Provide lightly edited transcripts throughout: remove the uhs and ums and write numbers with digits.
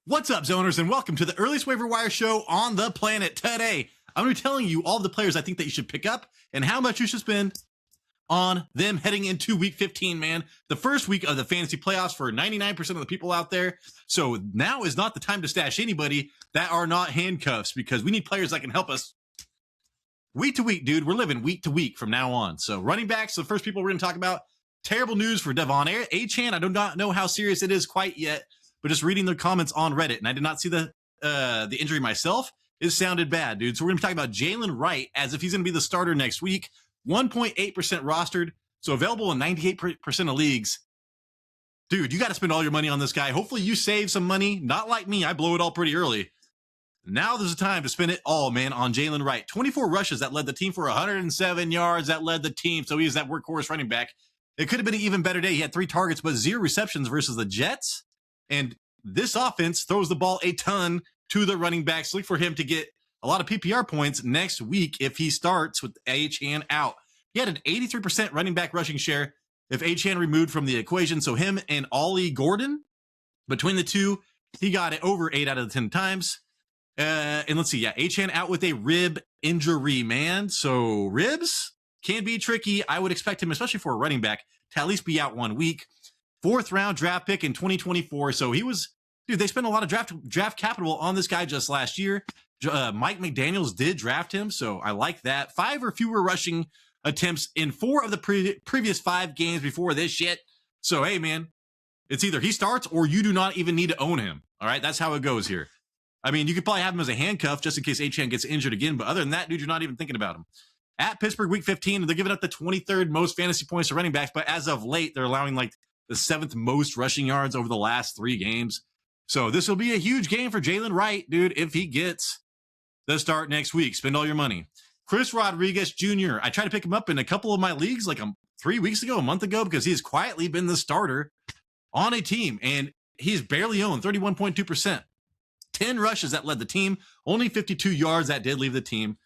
What's up, zoners, and welcome to the earliest waiver wire show on the planet. Today, I'm going to be telling you all the players I think that you should pick up and how much you should spend on them heading into week 15, man. The first week of the fantasy playoffs for 99% of the people out there. So now is not the time to stash anybody that are not handcuffs, because we need players that can help us week to week, dude. We're living week to week from now on. So running backs, the first people we're going to talk about. Terrible news for Devon Achane. I do not know how serious it is quite yet, but just reading the comments on Reddit, and I did not see the injury myself, it sounded bad, dude. So we're going to be talking about Jalen Wright as if he's going to be the starter next week. 1.8% rostered, so available in 98% of leagues. Dude, you got to spend all your money on this guy. Hopefully you save some money. Not like me, I blow it all pretty early. Now there's a time to spend it all, man, on Jalen Wright. 24 rushes that led the team for 107 yards that led the team, so he is that workhorse running back. It could have been an even better day. He had 3 targets, but 0 receptions versus the Jets. And this offense throws the ball a ton to the running backs. Look for him to get a lot of PPR points next week if he starts with Achane out. He had an 83% running back rushing share if Achane removed from the equation. So him and Ollie Gordon, between the two, he got it over 8 out of the 10 times. And let's see, Achane out with a rib injury, man. So ribs can be tricky. I would expect him, especially for a running back, to at least be out 1 week. 4th round draft pick in 2024. So he was, dude, they spent a lot of draft capital on this guy just last year. Mike McDaniels did draft him, so I like that. 5 or fewer rushing attempts in 4 of the previous 5 games before this shit. So, hey, man, it's either he starts or you do not even need to own him. All right, that's how it goes here. I mean, you could probably have him as a handcuff just in case Achane gets injured again, but other than that, dude, you're not even thinking about him. At Pittsburgh week 15, they're giving up the 23rd most fantasy points to running backs, but as of late, they're allowing like the 7th most rushing yards over the last 3 games. So this will be a huge game for Jalen Wright, dude, if he gets the start next week. Spend all your money. Chris Rodriguez Jr., I tried to pick him up in a couple of my leagues like 3 weeks ago, a month ago, because he's quietly been the starter on a team, and he's barely owned, 31.2%. 10 rushes that led the team, only 52 yards that did leave the team.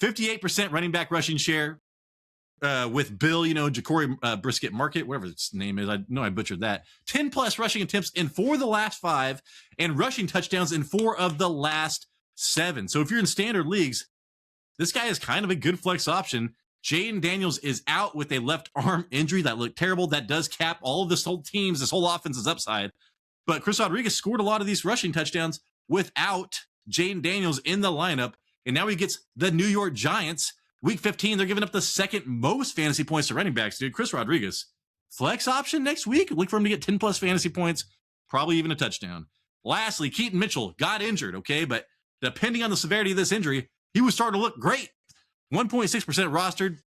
58% running back rushing share with Bill, Ja'Cory Brisket Market, whatever his name is. I know I butchered that. 10 plus rushing attempts in 4 of the last 5 and rushing touchdowns in 4 of the last 7. So if you're in standard leagues, this guy is kind of a good flex option. Jaden Daniels is out with a left arm injury that looked terrible. That does cap all of this whole offense's upside. But Chris Rodriguez scored a lot of these rushing touchdowns without Jaden Daniels in the lineup. And now he gets the New York Giants. Week 15, they're giving up the 2nd most fantasy points to running backs, dude. Chris Rodriguez, flex option next week. Look for him to get 10 plus fantasy points, probably even a touchdown. Lastly, Keaton Mitchell got injured, okay? But depending on the severity of this injury, he was starting to look great. 1.6% rostered,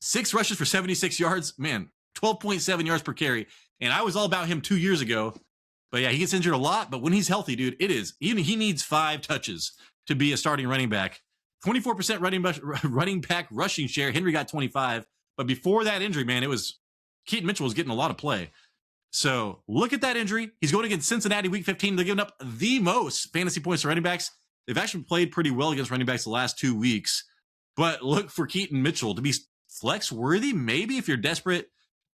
6 rushes for 76 yards. Man, 12.7 yards per carry. And I was all about him 2 years ago. But yeah, he gets injured a lot. But when he's healthy, dude, he needs 5 touches to be a starting running back. 24% running back rushing share. Henry got 25. But before that injury, man, Keaton Mitchell was getting a lot of play. So look at that injury. He's going against Cincinnati week 15. They're giving up the most fantasy points to running backs. They've actually played pretty well against running backs the last 2 weeks. But look for Keaton Mitchell to be flex worthy, maybe if you're desperate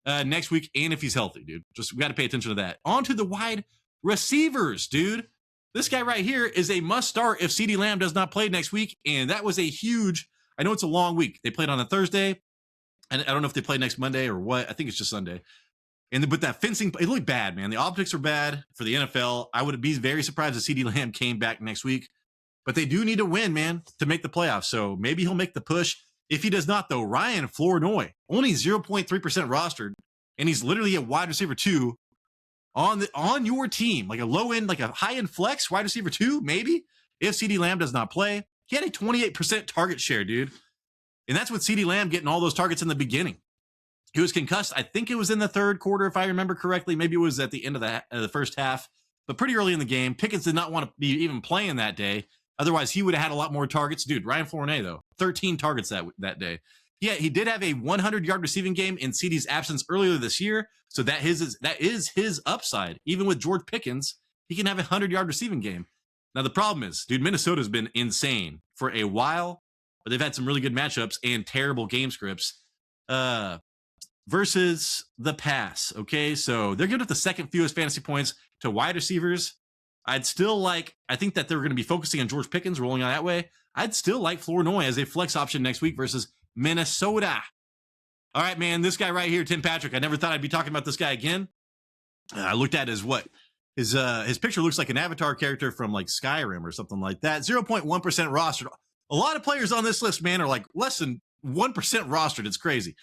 next week and if he's healthy, dude. We got to pay attention to that. On to the wide receivers, dude. This guy right here is a must start if CeeDee Lamb does not play next week. And that was a huge, I know it's a long week. They played on a Thursday. And I don't know if they play next Monday or what. I think it's just Sunday. But that fencing, it looked bad, man. The optics are bad for the NFL. I would be very surprised if CeeDee Lamb came back next week. But they do need to win, man, to make the playoffs. So maybe he'll make the push. If he does not, though, Ryan Flournoy, only 0.3% rostered. And he's literally a wide receiver 2 on your team, like a low end, like a high end flex wide receiver 2, maybe if CeeDee Lamb does not play. He had a 28% target share, dude. And that's with CeeDee Lamb getting all those targets in the beginning. He was concussed. I think it was in the 3rd quarter, if I remember correctly. Maybe it was at the end of the first half, but pretty early in the game. Pickens did not want to be even playing that day. Otherwise, he would have had a lot more targets. Dude, Ryan Flournoy, though, 13 targets that day. Yeah, he did have a 100-yard receiving game in CeeDee's absence earlier this year. So that is his upside. Even with George Pickens, he can have a 100-yard receiving game. Now, the problem is, dude, Minnesota's been insane for a while, but they've had some really good matchups and terrible game scripts versus the pass, okay? So they're giving up the 2nd fewest fantasy points to wide receivers I'd still like, I think that they're going to be focusing on George Pickens, rolling on that way. I'd still like Flournoy as a flex option next week versus Minnesota. All right, man, this guy right here, Tim Patrick. I never thought I'd be talking about this guy again. I looked at his picture looks like an avatar character from like Skyrim or something like that. 0.1% rostered. A lot of players on this list, man, are like less than 1% rostered. It's crazy.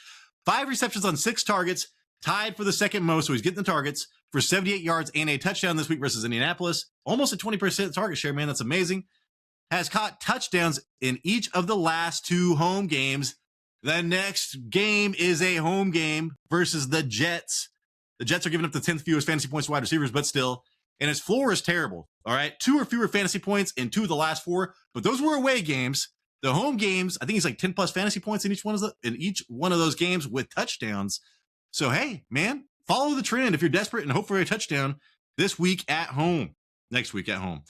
5 receptions on 6 targets, tied for the second most. So he's getting the targets for 78 yards and a touchdown this week versus Indianapolis. Almost a 20% target share, man. That's amazing. Has caught touchdowns in each of the last 2 home games. The next game is a home game versus the Jets. The Jets are giving up the 10th fewest fantasy points to wide receivers, but still. And his floor is terrible. All right. 2 or fewer fantasy points in 2 of the last 4, but those were away games. The home games, I think he's like 10 plus fantasy points in each one of those games with touchdowns. So, hey, man, follow the trend if you're desperate and hope for a touchdown this week at home, next week at home.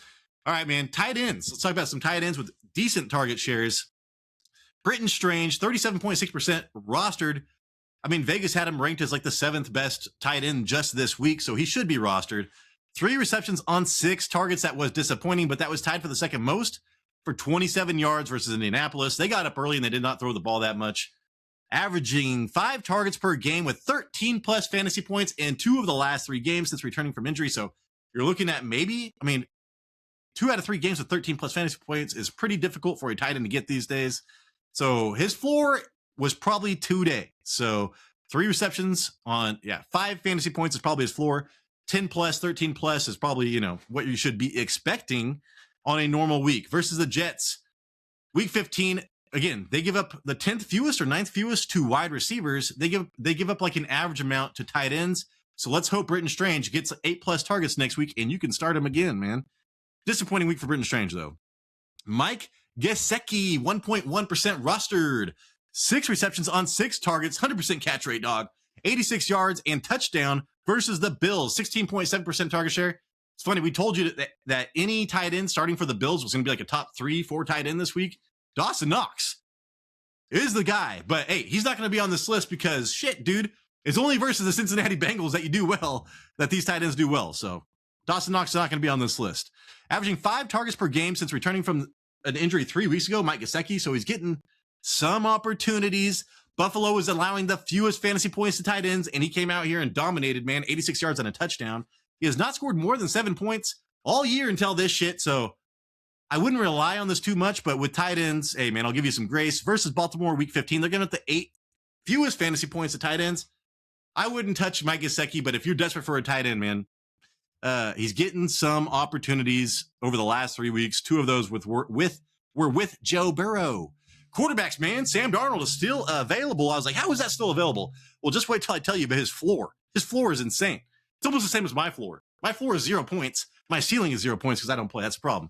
All right, man, tight ends. Let's talk about some tight ends with decent target shares. Britton Strange, 37.6% rostered. I mean, Vegas had him ranked as like the 7th best tight end just this week, so he should be rostered. 3 receptions on 6 targets. That was disappointing, but that was tied for the second most for 27 yards versus Indianapolis. They got up early and they did not throw the ball that much. Averaging 5 targets per game with 13 plus fantasy points in 2 of the last 3 games since returning from injury. So you're looking at 2 out of 3 games with 13 plus fantasy points is pretty difficult for a tight end to get these days. So his floor was probably 2 days. So 3 receptions on 5 fantasy points is probably his floor. 10 plus, 13 plus is probably, what you should be expecting on a normal week versus the Jets. Week 15, again, they give up the 10th fewest or 9th fewest to wide receivers. They give up like an average amount to tight ends. So let's hope Britton Strange gets 8 plus targets next week and you can start him again, man. Disappointing week for Britton Strange, though. Mike Gesicki, 1.1% rostered. 6 receptions on 6 targets, 100% catch rate, dog. 86 yards and touchdown versus the Bills, 16.7% target share. It's funny, we told you that any tight end starting for the Bills was going to be like a top 3-4 tight end this week. Dawson Knox is the guy, but hey, he's not going to be on this list because shit, dude, it's only versus the Cincinnati Bengals that you do well, that these tight ends do well. So Dawson Knox is not going to be on this list. Averaging 5 targets per game since returning from an injury 3 weeks ago, Mike Gesicki. So he's getting some opportunities. Buffalo is allowing the fewest fantasy points to tight ends, and he came out here and dominated, man. 86 yards and a touchdown. He has not scored more than 7 points all year until this shit, so I wouldn't rely on this too much, but with tight ends, hey, man, I'll give you some grace. Versus Baltimore, week 15, they're going to have the 8 fewest fantasy points to tight ends. I wouldn't touch Mike Gesicki, but if you're desperate for a tight end, man, he's getting some opportunities over the last 3 weeks. 2 of those were with Joe Burrow. Quarterbacks, man, Sam Darnold is still available. I was like, how is that still available? Well, just wait till I tell you about his floor. His floor is insane. It's almost the same as my floor. My floor is 0 points. My ceiling is 0 points because I don't play. That's the problem.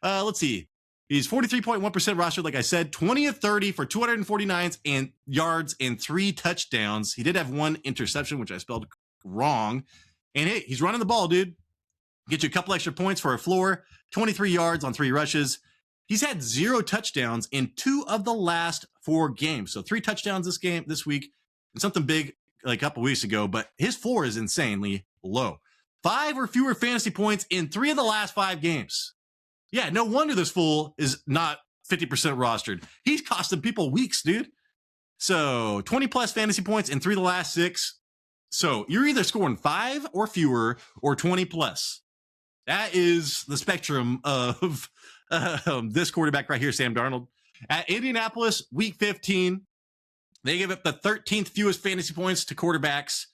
Let's see. He's 43.1% rostered, like I said, 20 of 30 for 249 and yards and 3 touchdowns. He did have 1 interception, which I spelled wrong. And hey, he's running the ball, dude. Get you a couple extra points for a floor, 23 yards on 3 rushes. He's had 0 touchdowns in 2 of the last 4 games. So 3 touchdowns this week, and something big like a couple weeks ago, but his floor is insanely low. 5 or fewer fantasy points in 3 of the last 5 games. Yeah, no wonder this fool is not 50% rostered. He's costing people weeks, dude. So 20 plus fantasy points in 3 of the last 6. So you're either scoring 5 or fewer or 20 plus. That is the spectrum of this quarterback right here, Sam Darnold. At Indianapolis, week 15, they gave up the 13th fewest fantasy points to quarterbacks.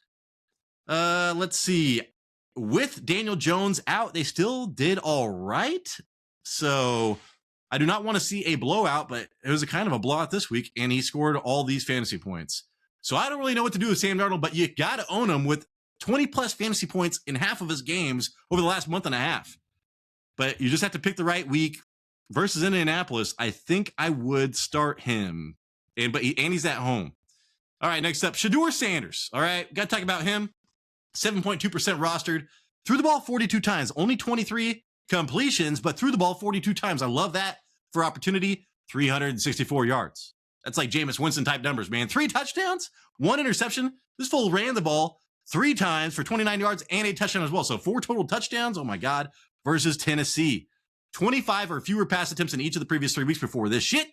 Let's see. With Daniel Jones out, they still did all right. So I do not want to see a blowout, but it was a kind of a blowout this week, and he scored all these fantasy points. So I don't really know what to do with Sam Darnold, but you got to own him with 20 plus fantasy points in half of his games over the last month and a half. But you just have to pick the right week. Versus Indianapolis, I think I would start him. And he's at home. All right, next up, Shedeur Sanders. All right, got to talk about him. 7.2% rostered. Threw the ball 42 times. Only 23 completions, but threw the ball 42 times. I love that for opportunity. 364 yards. That's like Jameis Winston type numbers, man. 3 touchdowns, 1 interception. This fool ran the ball 3 times for 29 yards and a touchdown as well. So 4 total touchdowns. Oh, my God. versus Tennessee. 25 or fewer pass attempts in each of the previous 3 weeks before this shit.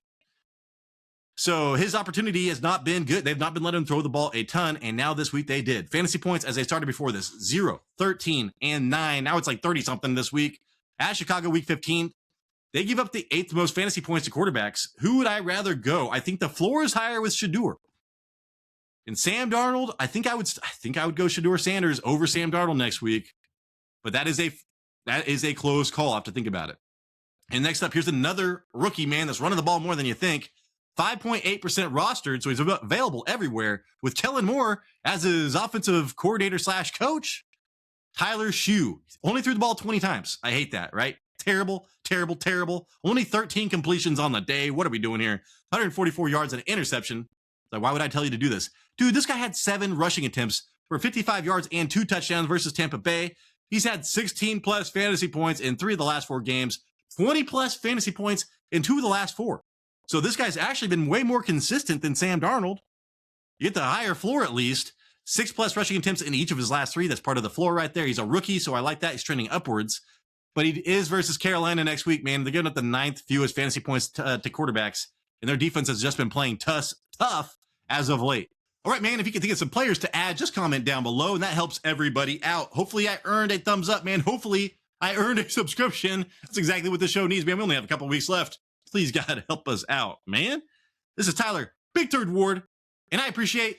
So his opportunity has not been good. They've not been letting him throw the ball a ton, and now this week they did. Fantasy points as they started before this, 0, 13, and 9. Now it's like 30-something this week. At Chicago, week 15, they give up the 8th most fantasy points to quarterbacks. Who would I rather go? I think the floor is higher with Shedeur. And Sam Darnold, I think I would go Shedeur Sanders over Sam Darnold next week. But that is a close call. I have to think about it. And next up, here's another rookie, man, that's running the ball more than you think. 5.8% rostered, so he's available everywhere, with Kellen Moore as his offensive coordinator / coach. Tyler Shue only threw the ball 20 times. I hate that, right? Terrible, terrible, terrible. Only 13 completions on the day. What are we doing here? 144 yards and an interception. Like, why would I tell you to do this? Dude, this guy had 7 rushing attempts for 55 yards and 2 touchdowns versus Tampa Bay. He's had 16 plus fantasy points in 3 of the last 4 games, 20 plus fantasy points in 2 of the last 4. So this guy's actually been way more consistent than Sam Darnold. You get the higher floor at least. 6 plus rushing attempts in each of his last 3. That's part of the floor right there. He's a rookie, so I like that. He's trending upwards. But he is versus Carolina next week, man. They're giving up the 9th fewest fantasy points to quarterbacks, and their defense has just been playing tough as of late. All right, man, if you can think of some players to add, just comment down below, and that helps everybody out. Hopefully I earned a thumbs up, man. Hopefully I earned a subscription. That's exactly what the show needs, man. We only have a couple weeks left. Please, God, help us out, man. This is Tyler, Big Third Ward, and I appreciate